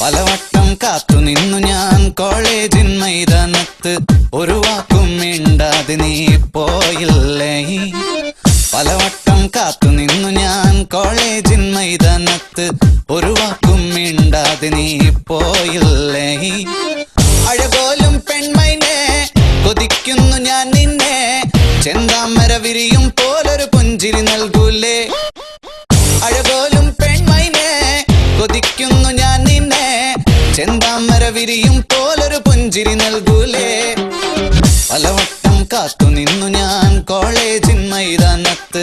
പലവട്ടം കാത്തു നിന്നു ഞാൻ കോളേജിൻ മൈതാനത്ത്, ഒരു വാക്കും മിണ്ടാതെ നീ പോയില്ലേ. പലവട്ടം കാത്തു നിന്നു ഞാൻ കോളേജിൻ മൈതാനത്ത്, ഒരു വാക്കും മിണ്ടാതെ നീ പോയില്ലേ. അഴകോലും പെൺമൈനെ കൊതിക്കുന്നു ഞാൻ നിന്നെ, ചെന്താമര വിരിയും പോലൊരു പുഞ്ചിരി നൽകൂലേ. അഴകോലും പെൺമൈനെ കൊതിക്കുന്നു ഞാൻ നിന്നെ, ചെന്താമര വിരിയും പോലൊരു പുഞ്ചിരി നൽകൂലേ. പലവട്ടം കാത്തു നിന്നു ഞാൻ കോളേജിൻ മൈതാനത്ത്,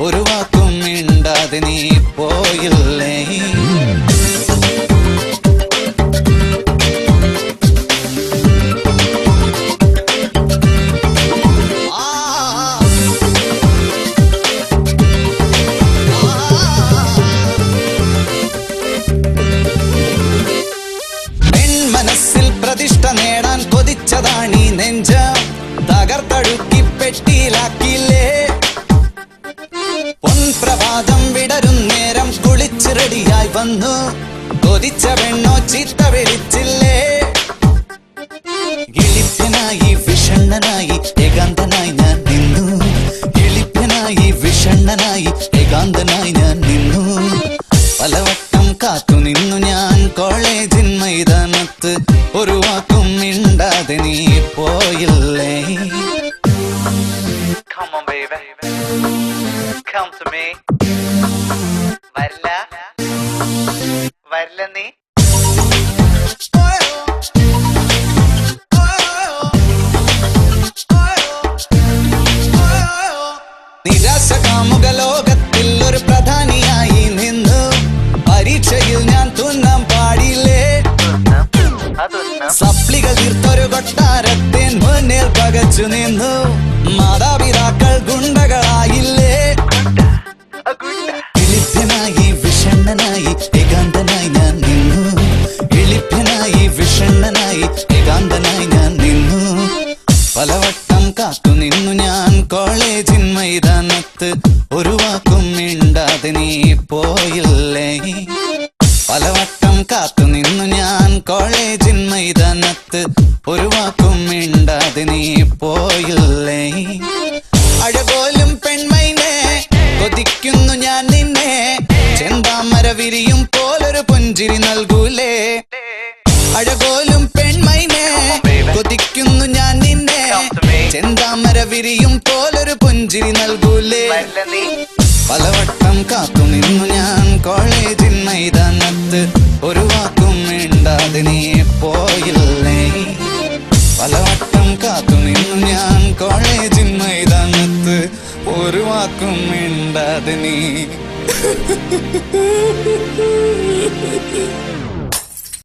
ഒരു വാക്കും മിണ്ടാതെ നീ പോയില്ലേ. മനസ്സിൽ പ്രതിഷ്ഠ നേടാൻ കൊതിച്ചതാണീ നെഞ്ച, തകർത്തടുക്കി പെട്ടിയിലാക്കിയില്ലേ. പൊൻപ്രഭാതം വിടരും നേരം കുളിച്ച് റെഡിയായി വന്നു, കൊതിച്ച പെണ്ണോ ചീത്ത വിളിച്ചില്ലേ. എളിപ്പനായി വിഷണ്ണനായി ഏകാന്തനായി ഞാൻ നിന്നു, എളിപ്പനായി വിഷണ്ണനായി ഏകാന്തനായി ഞാൻ നിന്നു. പലവട്ടം കാത്തു നിന്നു ഞാൻ കോളേജിൻ മൈതാനത്ത്, ഒരു വാക്കും മിണ്ടാതെ നീ പോയില്ലേ. Come on baby, come to me. വരില്ല നീ. നിരാശ കാമുക ലോകത്തിൽ ഒരു പ്രധാനിയായി നിന്നു, പരീക്ഷയിൽ ഞാൻ തുന്നാൻ പാടില്ലേ. സപ്ലികൾ തീർത്തൊരു കൊട്ടാരത്തിൻ മുന്നിൽ പകച്ചു നിന്നു, മാതാപിതാക്കൾ ഗുണ്ടകളായില്ലേ. എളിപ്പനായി വിഷണ്ണനായി ഏകാന്തനായി ഞാൻ നിന്നു, എളിപ്പനായി വിഷണ്ണനായി ഏകാന്തനായി ഞാൻ നിന്നു. പലവട്ടം കാത്തു നിന്നു ഞാൻ കോളേജിൻ മൈതാനത്ത്, ഒരു വാക്കും മിണ്ടാതെ നീ പോയില്ലേ. പലവട്ടം കാത്തു നിന്നു ഞാൻ കോളേജിൻ മൈതാനത്ത്, ഒരു വാക്കും മിണ്ടാതെ നീ പോയില്ലേ. അഴകോലും പെൺമൈനെ കൊതിക്കുന്നു ഞാൻ നിന്നെ, ചെന്താമര വിരിയും പോലൊരു പുഞ്ചിരി നൽകൂലേ. അഴകോലും പെൺമൈനെ കൊതിക്കുന്നു ഞാൻ നിന്നെ, ചെന്താമര വിരിയും പോലൊരു പുഞ്ചിരി നൽകൂലേ. പലവട്ടം കാത്തു നിന്നു ഞാൻ കോളേജിൻ മൈതാനത്ത്, ഒരു വാക്കും മിണ്ടാതെ നീ പോയില്ലേ. പലവട്ടം കാത്തു നിന്നു ഞാൻ കോളേജിൻ മൈതാനത്ത്, ഒരു വാക്കും മിണ്ടാതെ നീ